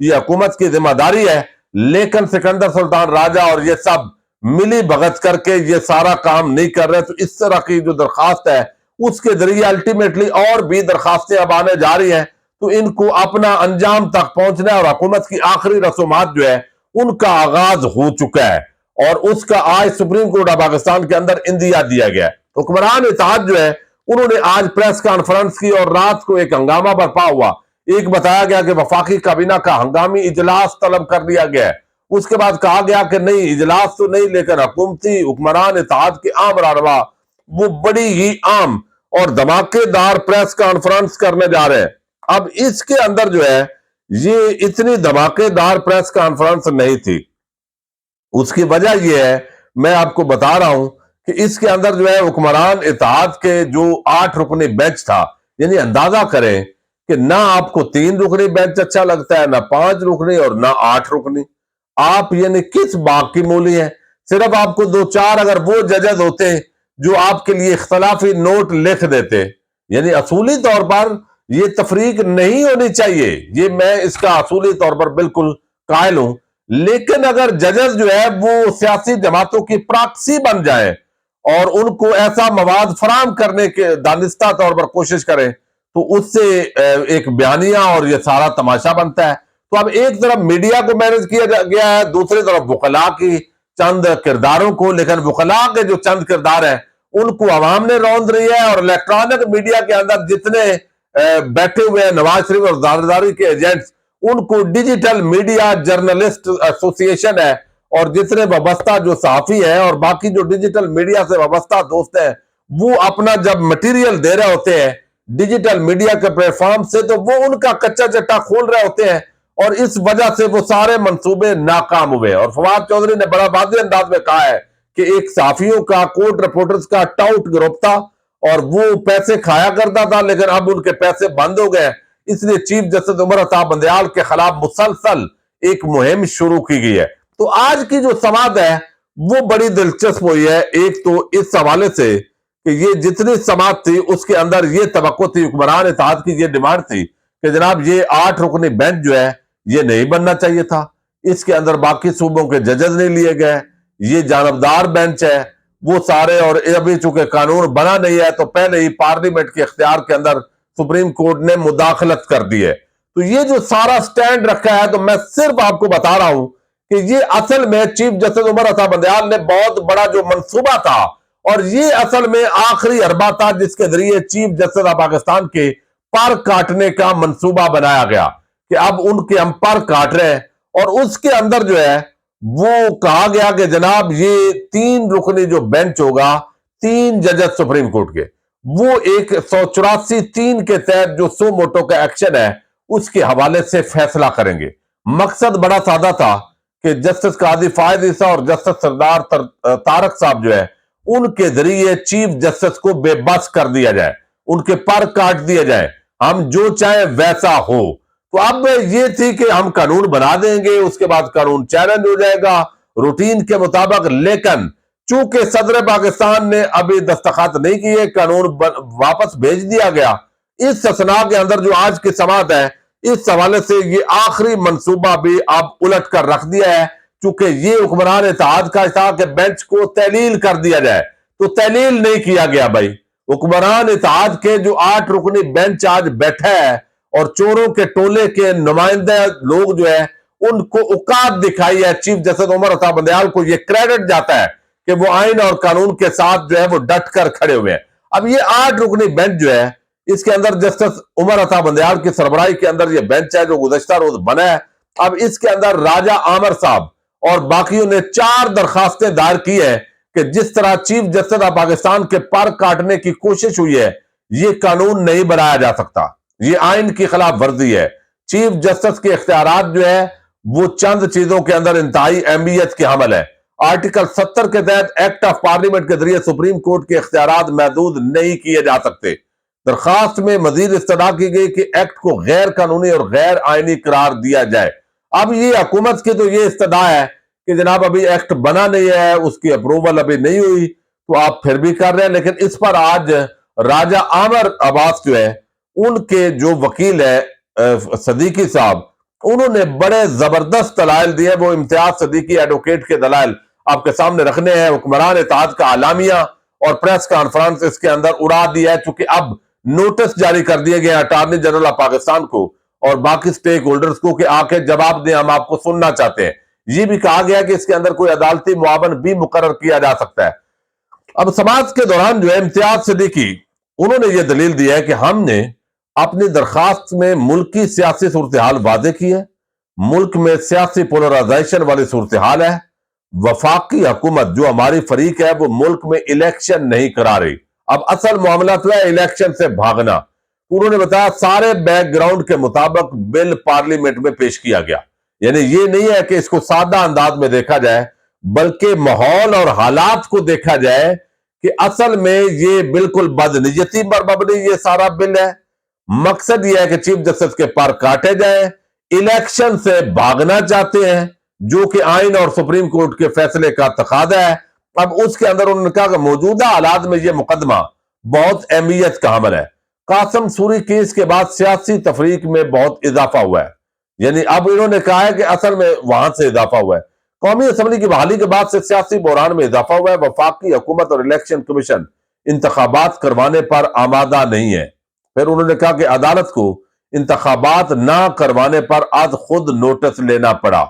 یہ حکومت کی ذمہ داری ہے، لیکن سکندر سلطان راجہ اور یہ سب ملی بھگت کر کے یہ سارا کام نہیں کر رہے۔ تو اس طرح کی جو درخواست ہے اس کے ذریعے الٹیمیٹلی اور بھی درخواستیں اب آنے جا رہی ہیں، تو ان کو اپنا انجام تک پہنچنا ہے، اور حکومت کی آخری رسومات جو ہے ان کا آغاز ہو چکا ہے، اور اس کا آج سپریم کورٹ آف پاکستان کے اندر اندیا دیا گیا ہے۔ حکمران اتحاد جو ہے انہوں نے آج پریس کانفرنس کی اور رات کو ایک ہنگامہ برپا ہوا۔ ایک بتایا گیا کہ وفاقی کابینہ کا ہنگامی اجلاس طلب کر لیا گیا ہے، اس کے بعد کہا گیا کہ نہیں، اجلاس تو نہیں، لیکن حکمران اتحاد کے عام رہنما وہ بڑی ہی عام اور دھماکے دار پریس کانفرنس کرنے جا رہے ہیں۔ اب اس کے اندر جو ہے یہ اتنی دھماکے دار پریس کانفرنس نہیں تھی، اس کی وجہ یہ ہے، میں آپ کو بتا رہا ہوں کہ اس کے اندر جو ہے حکمران اتحاد کے جو 8 رکنی بینچ تھا، یعنی اندازہ کریں کہ نہ آپ کو 3 رکنی بینچ اچھا لگتا ہے، نہ 5 رکنی اور نہ 8 رکنی، آپ یعنی کس باغ کی مولی ہیں؟ صرف آپ کو 2-4 اگر وہ ججز ہوتے جو آپ کے لیے اختلافی نوٹ لکھ دیتے، یعنی اصولی طور پر یہ تفریق نہیں ہونی چاہیے، یہ میں اس کا اصولی طور پر بالکل قائل ہوں، لیکن اگر ججز جو ہے وہ سیاسی جماعتوں کی پراکسی بن جائیں اور ان کو ایسا مواد فراہم کرنے کے دانستہ طور پر کوشش کریں، تو اس سے ایک بیانیہ اور یہ سارا تماشا بنتا ہے۔ تو اب ایک طرف میڈیا کو مینج کیا گیا ہے، دوسری طرف وکلاء کی چند کرداروں کو، لیکن وکلاء کے جو چند کردار ہیں ان کو عوام نے روند رہی ہے، اور الیکٹرانک میڈیا کے اندر جتنے بیٹھے ہوئے ہیں نواز شریف اور زارداری کے ایجنٹس، ان کو ڈیجیٹل میڈیا جرنلسٹ ایسوسی ایشن ہے، اور جتنے وابستہ جو صحافی ہیں اور باقی جو ڈیجیٹل میڈیا سے وابستہ دوست ہیں، وہ اپنا جب مٹیریل دے رہے ہوتے ہیں ڈیجیٹل میڈیا کے پلیٹ فارم سے، تو وہ ان کا کچا چٹا کھول رہے ہوتے ہیں، اور اس وجہ سے وہ سارے منصوبے ناکام ہوئے۔ اور فواد چودھری نے بڑا واضح انداز میں کہا ہے کہ ایک صحافیوں کا، کورٹ رپورٹرز کا ٹاؤٹ گروپ تھا، اور وہ پیسے کھایا کرتا تھا، لیکن اب ان کے پیسے بند ہو گئے، اس لیے چیف جسٹس عمر عطا بندیال کے خلاف مسلسل ایک مہم شروع کی گئی ہے۔ تو آج کی جو سماعت ہے وہ بڑی دلچسپ ہوئی ہے، ایک تو اس حوالے سے کہ یہ جتنی سماعت تھی اس کے اندر یہ توقع تھی، حکمران اتحاد کی یہ ڈیمانڈ تھی کہ جناب یہ 8 رکنی بینچ جو ہے یہ نہیں بننا چاہیے تھا، اس کے اندر باقی صوبوں کے ججز نہیں لیے گئے، یہ جانبدار بینچ ہے وہ سارے، اور ابھی چونکہ قانون بنا نہیں ہے تو پہلے ہی پارلیمنٹ کے اختیار کے اندر سپریم کورٹ نے مداخلت کر دی ہے۔ تو یہ جو سارا سٹینڈ رکھا ہے، تو میں صرف آپ کو بتا رہا ہوں کہ یہ اصل میں چیف جسٹس عمر عطا بندیال نے بہت بڑا جو منصوبہ تھا، اور یہ اصل میں آخری اربہ تھا جس کے ذریعے چیف جسٹس آف پاکستان کے پر کاٹنے کا منصوبہ بنایا گیا کہ اب ان کے ہم پر کاٹ رہے ہیں، اور اس کے اندر جو ہے وہ کہا گیا کہ جناب یہ 3 رکنی جو بینچ ہوگا، 3 ججز سپریم کورٹ کے، وہ ایک 184(3) کے تحت جو سو موٹو کا ایکشن ہے اس کے حوالے سے فیصلہ کریں گے۔ مقصد بڑا سادہ تھا کہ جسٹس قاضی فائز عیسیٰ اور جسٹس سردار طارق صاحب جو ہے ان کے ذریعے چیف جسٹس کو بے بس کر دیا جائے، ان کے پر کاٹ دیا جائے، ہم جو چاہیں ویسا ہو۔ تو اب یہ تھی کہ ہم قانون بنا دیں گے، اس کے بعد قانون چیلنج ہو جائے گا روٹین کے مطابق، لیکن چونکہ صدر پاکستان نے ابھی دستخط نہیں کیے، قانون واپس بھیج دیا گیا۔ اس اثناء کے اندر جو آج کی سماعت ہے، اس حوالے سے یہ آخری منصوبہ بھی اب الٹ کر رکھ دیا ہے، چونکہ یہ حکمران اتحاد کا تھا کہ بینچ کو تحلیل کر دیا جائے، تو تحلیل نہیں کیا گیا۔ بھائی حکمران اتحاد کے جو 8 رکنی بینچ آج بیٹھا ہے، اور چوروں کے ٹولے کے نمائندہ لوگ جو ہے ان کو اوقات دکھائی ہے، چیف جسٹس عمر عطا بندیال کو یہ کریڈٹ جاتا ہے کہ وہ آئین اور قانون کے ساتھ جو ہے وہ ڈٹ کر کھڑے ہوئے ہیں۔ اب یہ 8 رکنی بینچ جو ہے، اس کے اندر جسٹس عمر عطا بندیال کی سربراہی کے اندر یہ بینچ ہے جو گزشتہ روز بنا ہے۔ اب اس کے اندر راجہ عامر صاحب اور باقیوں نے 4 درخواستیں دائر کی ہے کہ جس طرح چیف جسٹس آف پاکستان کے پر کاٹنے کی کوشش ہوئی ہے، یہ قانون نہیں بنایا جا سکتا، یہ آئین کی خلاف ورزی ہے۔ چیف جسٹس کے اختیارات جو ہے وہ چند چیزوں کے اندر انتہائی اہمیت کے حامل ہے۔ آرٹیکل 70 کے تحت ایکٹ آف پارلیمنٹ کے ذریعے سپریم کورٹ کے اختیارات محدود نہیں کیے جا سکتے۔ درخواست میں مزید استدعا کی گئی کہ ایکٹ کو غیر قانونی اور غیر آئینی قرار دیا جائے۔ اب یہ حکومت کی تو یہ استدعا ہے کہ جناب ابھی ایکٹ بنا نہیں ہے، اس کی اپروول ابھی نہیں ہوئی، تو آپ پھر بھی کر رہے ہیں، لیکن اس پر آج راجہ عامر عباس جو ہے ان کے جو وکیل ہے صدیقی صاحب، انہوں نے بڑے زبردست دلائل دیے، وہ امتیاز صدیقی ایڈوکیٹ کے دلائل آپ کے سامنے رکھنے ہیں۔ حکمران اتحاد کا اعلامیہ اور پریس کانفرنس اس کے اندر اڑا دیا ہے، چونکہ اب نوٹس جاری کر دیے گئے اٹارنی جنرل آف پاکستان کو اور باقی سٹیک ہولڈرز کو کہ آ کے جواب دیں، ہم آپ کو سننا چاہتے ہیں۔ یہ بھی کہا گیا کہ اس کے اندر کوئی عدالتی معاون بھی مقرر کیا جا سکتا ہے۔ اب سماعت کے دوران جو ہے امتیاز صدیقی انہوں نے یہ دلیل دی ہے کہ ہم نے اپنی درخواست میں ملک کی سیاسی صورتحال واضح کی ہے، ملک میں سیاسی پولرائزیشن والی صورتحال ہے، وفاقی حکومت جو ہماری فریق ہے وہ ملک میں الیکشن نہیں کرا رہی، اب اصل معاملہ تو ہے الیکشن سے بھاگنا۔ انہوں نے بتایا سارے بیک گراؤنڈ کے مطابق بل پارلیمنٹ میں پیش کیا گیا، یعنی یہ نہیں ہے کہ اس کو سادہ انداز میں دیکھا جائے بلکہ ماحول اور حالات کو دیکھا جائے کہ اصل میں یہ بالکل بدنیتی پر مبنی یہ سارا بل ہے۔ مقصد یہ ہے کہ چیف جسٹس کے پر کاٹے جائیں، الیکشن سے بھاگنا چاہتے ہیں جو کہ آئین اور سپریم کورٹ کے فیصلے کا تقاضا ہے۔ اب اس کے اندر انہوں نے کہا کہ موجودہ حالات میں یہ مقدمہ بہت اہمیت کا حامل ہے۔ قاسم سوری کیس کے بعد سیاسی تفریق میں بہت اضافہ ہوا ہے، یعنی اب انہوں نے کہا ہے کہ اصل میں وہاں سے اضافہ ہوا ہے۔ قومی اسمبلی کی بحالی کے بعد سے سیاسی بحران میں اضافہ ہوا ہے، وفاقی حکومت اور الیکشن کمیشن انتخابات کروانے پر آمادہ نہیں ہے۔ پھر انہوں نے کہا کہ عدالت کو انتخابات نہ کروانے پر از خود نوٹس لینا پڑا،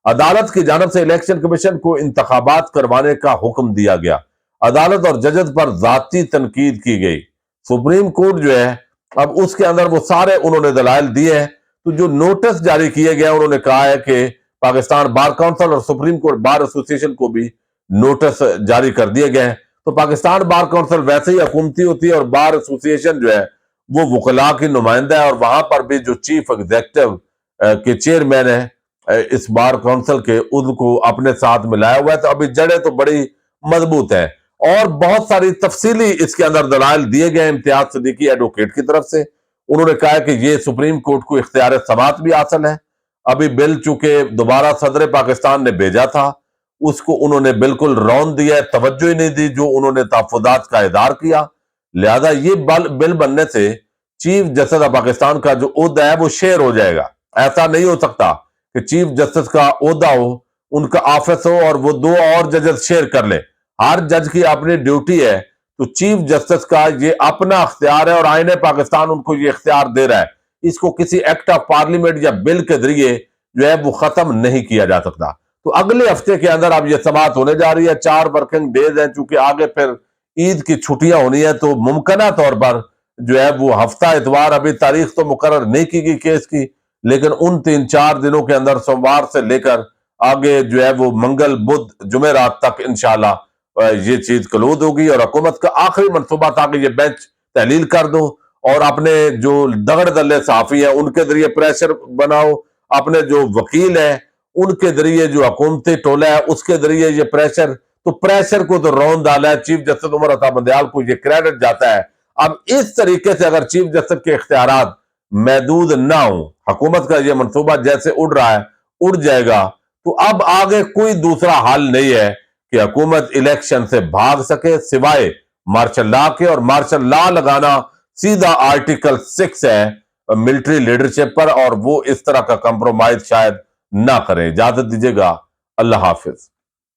عدالت کی جانب سے الیکشن کمیشن کو انتخابات کروانے کا حکم دیا گیا، عدالت اور ججز پر ذاتی تنقید کی گئی۔ سپریم کورٹ جو ہے اب اس کے اندر وہ سارے انہوں نے دلائل دیے ہیں، تو جو نوٹس جاری کیے گئے انہوں نے کہا ہے کہ پاکستان بار کونسل اور سپریم کورٹ بار ایسوسی ایشن کو بھی نوٹس جاری کر دیے گئے ہیں۔ تو پاکستان بار کونسل ویسے ہی حکومتی ہوتی ہے اور بار ایسوسی ایشن جو ہے وہ وکلاء کی نمائندہ ہے، اور وہاں پر بھی جو چیف ایگزیکٹو کے چیئرمین ہے اس بار کونسل کے، ان کو اپنے ساتھ ملایا ہوا ہے۔ تو ابھی جڑیں تو بڑی مضبوط ہیں، اور بہت ساری تفصیلی اس کے اندر دلائل دیے گئے امتیاز صدیقی ایڈوکیٹ کی طرف سے۔ انہوں نے کہا کہ یہ سپریم کورٹ کو اختیار سماعت بھی حاصل ہے۔ ابھی بل چونکہ دوبارہ صدر پاکستان نے بھیجا تھا، اس کو انہوں نے بالکل رون دیا ہے، توجہ ہی نہیں دی جو انہوں نے تحفظات کا اظہار کیا، لہذا یہ بل بننے سے چیف جسٹس آف پاکستان کا جو عہدہ ہے وہ شیئر ہو جائے گا۔ ایسا نہیں ہو سکتا کہ چیف جسٹس کا عہدہ ہو، ان کا آفس ہو اور وہ دو اور ججز شیئر کر لیں۔ ہر جج کی اپنی ڈیوٹی ہے، تو چیف جسٹس کا یہ اپنا اختیار ہے اور آئین پاکستان ان کو یہ اختیار دے رہا ہے، اس کو کسی ایکٹ آف پارلیمنٹ یا بل کے ذریعے جو ہے وہ ختم نہیں کیا جا سکتا۔ تو اگلے ہفتے کے اندر اب یہ سماعت ہونے جا رہی ہے، 4 ورکنگ ڈیز ہیں، چونکہ آگے پھر عید کی چھٹیاں ہونی ہیں، تو ممکنہ طور پر جو ہے وہ ہفتہ اتوار، ابھی تاریخ تو مقرر نہیں کی گئی کیس کی، لیکن ان 3-4 دنوں کے اندر سوموار سے لے کر آگے جو ہے وہ منگل بدھ جمعرات تک انشاءاللہ یہ چیز کلود ہوگی، اور حکومت کا آخری منصوبہ تھا کہ یہ بینچ تحلیل کر دو اور اپنے جو دگڑ دلے صحافی ہیں ان کے ذریعے پریشر بناؤ، اپنے جو وکیل ہیں ان کے ذریعے جو حکومتی ٹولہ ہے اس کے ذریعے یہ پریشر، تو پریشر کو تو رون ڈالا ہے، چیف جسٹس عمر عطا بندیال کو یہ کریڈٹ جاتا ہے۔ اب اس طریقے سے اگر چیف جسٹس کے اختیارات محدود نہ ہوں، حکومت کا یہ منصوبہ جیسے اڑ رہا ہے اڑ جائے گا، تو اب آگے کوئی دوسرا حل نہیں ہے کہ حکومت الیکشن سے بھاگ سکے سوائے مارشل لا کے، اور مارشل لا لگانا سیدھا آرٹیکل 6 ہے ملٹری لیڈرشپ پر، اور وہ اس طرح کا کمپرومائز شاید نہ کریں۔ اجازت دیجیے گا، اللہ حافظ۔